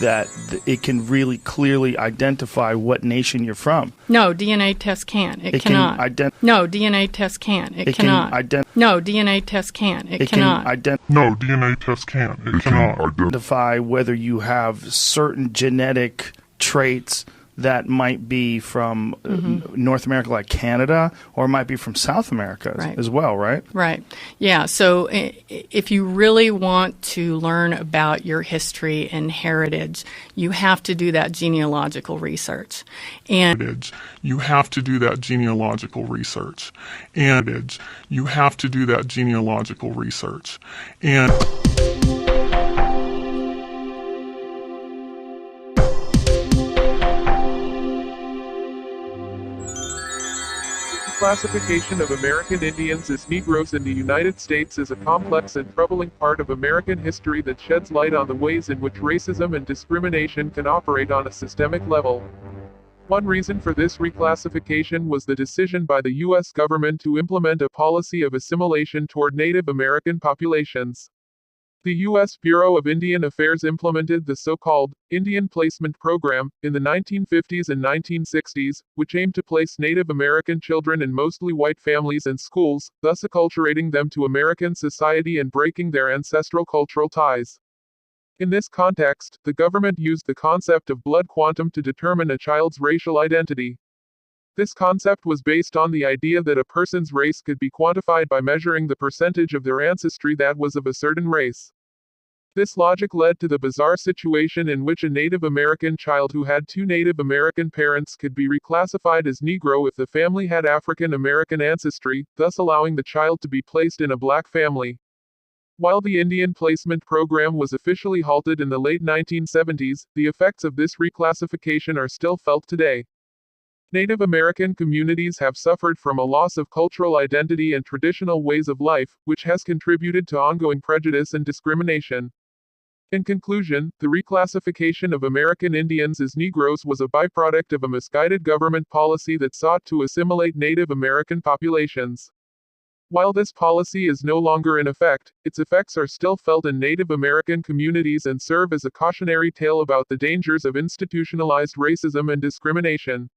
that it can really clearly identify what nation you're from. No, DNA test can't. It cannot. No, DNA test can't. It cannot. No, DNA test can't. It cannot. No, DNA test can't. It cannot Identify whether you have certain genetic traits that might be from North America, like Canada, or might be from South America as well, right? Right. Yeah. So if you really want to learn about your history and heritage, you have to do that genealogical research. And you have to do that genealogical research. And you have to do that genealogical research. And classification of American Indians as Negroes in the United States is a complex and troubling part of American history that sheds light on the ways in which racism and discrimination can operate on a systemic level. One reason for this reclassification was the decision by the U.S. government to implement a policy of assimilation toward Native American populations. The U.S. Bureau of Indian Affairs implemented the so-called Indian Placement Program in the 1950s and 1960s, which aimed to place Native American children in mostly white families and schools, thus acculturating them to American society and breaking their ancestral cultural ties. In this context, the government used the concept of blood quantum to determine a child's racial identity. This concept was based on the idea that a person's race could be quantified by measuring the percentage of their ancestry that was of a certain race. This logic led to the bizarre situation in which a Native American child who had two Native American parents could be reclassified as Negro if the family had African American ancestry, thus allowing the child to be placed in a black family. While the Indian Placement Program was officially halted in the late 1970s, the effects of this reclassification are still felt today. Native American communities have suffered from a loss of cultural identity and traditional ways of life, which has contributed to ongoing prejudice and discrimination. In conclusion, the reclassification of American Indians as Negroes was a byproduct of a misguided government policy that sought to assimilate Native American populations. While this policy is no longer in effect, its effects are still felt in Native American communities and serve as a cautionary tale about the dangers of institutionalized racism and discrimination.